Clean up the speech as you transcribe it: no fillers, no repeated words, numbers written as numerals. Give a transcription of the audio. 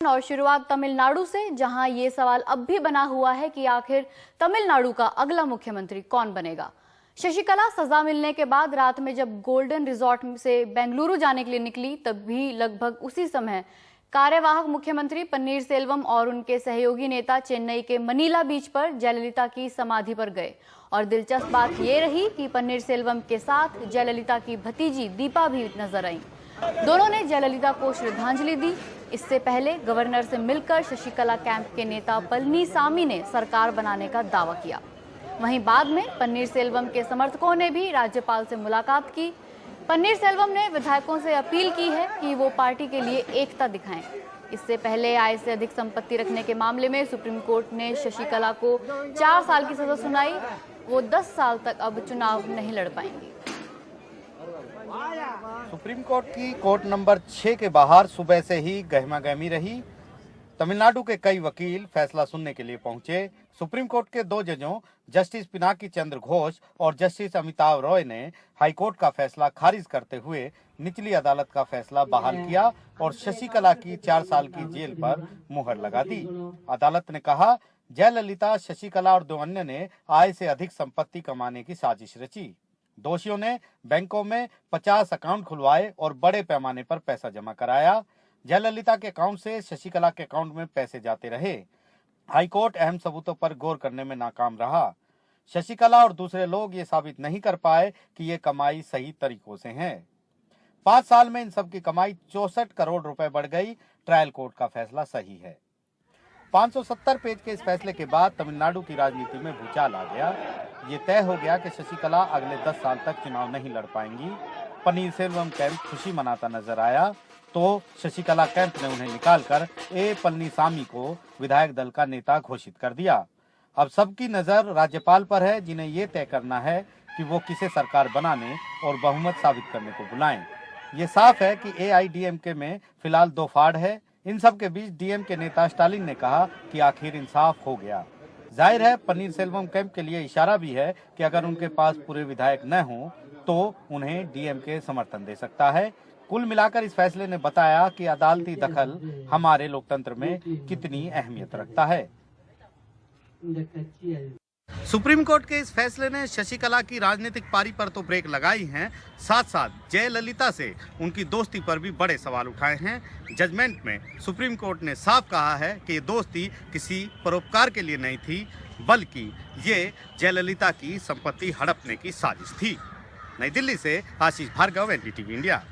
प्रश्न और शुरुआत तमिलनाडु से, जहां ये सवाल अब भी बना हुआ है कि आखिर तमिलनाडु का अगला मुख्यमंत्री कौन बनेगा। शशिकला सजा मिलने के बाद रात में जब गोल्डन रिजॉर्ट से बेंगलुरु जाने के लिए निकली, तब भी लगभग उसी समय कार्यवाहक मुख्यमंत्री पन्नीर सेल्वम और उनके सहयोगी नेता चेन्नई के मनीला बीच पर जयललिता की समाधि पर गए। और दिलचस्प बात ये रही कि पन्नीर सेल्वम के साथ जयललिता की भतीजी दीपा भी नजर आई। दोनों ने जयललिता को श्रद्धांजलि दी। इससे पहले गवर्नर से मिलकर शशिकला कैंप के नेता पलनीसामी ने सरकार बनाने का दावा किया। वहीं बाद में पन्नीर सेल्वम के समर्थकों ने भी राज्यपाल से मुलाकात की। पन्नीर सेल्वम ने विधायकों से अपील की है कि वो पार्टी के लिए एकता दिखाएं। इससे पहले आय से अधिक संपत्ति रखने के मामले में सुप्रीम कोर्ट ने शशिकला को 4 साल की सजा सुनाई। वो 10 साल तक अब चुनाव नहीं लड़ पाएंगी। सुप्रीम कोर्ट की कोर्ट नंबर 6 के बाहर सुबह से ही गहमागहमी रही। तमिलनाडु के कई वकील फैसला सुनने के लिए पहुंचे। सुप्रीम कोर्ट के 2 जजों जस्टिस पिनाकी चंद्र घोष और जस्टिस अमिताभ रॉय ने हाईकोर्ट का फैसला खारिज करते हुए निचली अदालत का फैसला बहाल किया और शशिकला की 4 साल की जेल पर मुहर लगा दी। अदालत ने कहा, जयललिता, शशिकला और 2 अन्य ने आय से अधिक संपत्ति कमाने की साजिश रची। दोषियों ने बैंकों में 50 अकाउंट खुलवाए और बड़े पैमाने पर पैसा जमा कराया। जयललिता के अकाउंट से शशिकला के अकाउंट में पैसे जाते रहे। हाईकोर्ट अहम सबूतों पर गौर करने में नाकाम रहा। शशिकला और दूसरे लोग ये साबित नहीं कर पाए कि ये कमाई सही तरीकों से है। 5 साल में इन सब की कमाई 64 करोड़ रुपए बढ़ गई। ट्रायल कोर्ट का फैसला सही है। 570 पेज के इस फैसले के बाद तमिलनाडु की राजनीति में भूचाल आ गया। ये तय हो गया कि शशिकला अगले 10 साल तक चुनाव नहीं लड़ पाएंगी। पन्नीर सेल्वम कैंप खुशी मनाता नजर आया तो शशिकला कैंप ने उन्हें निकालकर ए पलनीसामी को विधायक दल का नेता घोषित कर दिया। अब सबकी नजर राज्यपाल पर है, जिन्हें ये तय करना है कि वो किसे सरकार बनाने और बहुमत साबित करने को बुलाएं। ये साफ है कि एआईडीएमके में फिलहाल 2 फाड़ है। इन सब के बीच डीएम के नेता स्टालिन ने कहा कि आखिर इंसाफ हो गया। जाहिर है पन्नीर सेल्वम कैंप के लिए इशारा भी है कि अगर उनके पास पूरे विधायक न हो तो उन्हें डीएमके समर्थन दे सकता है। कुल मिलाकर इस फैसले ने बताया कि अदालती दखल हमारे लोकतंत्र में कितनी अहमियत रखता है। सुप्रीम कोर्ट के इस फैसले ने शशिकला की राजनीतिक पारी पर तो ब्रेक लगाई है, साथ साथ जयललिता से उनकी दोस्ती पर भी बड़े सवाल उठाए हैं। जजमेंट में सुप्रीम कोर्ट ने साफ कहा है कि ये दोस्ती किसी परोपकार के लिए नहीं थी, बल्कि ये जयललिता की संपत्ति हड़पने की साजिश थी। नई दिल्ली से आशीष भार्गव, एनडीटीवी इंडिया।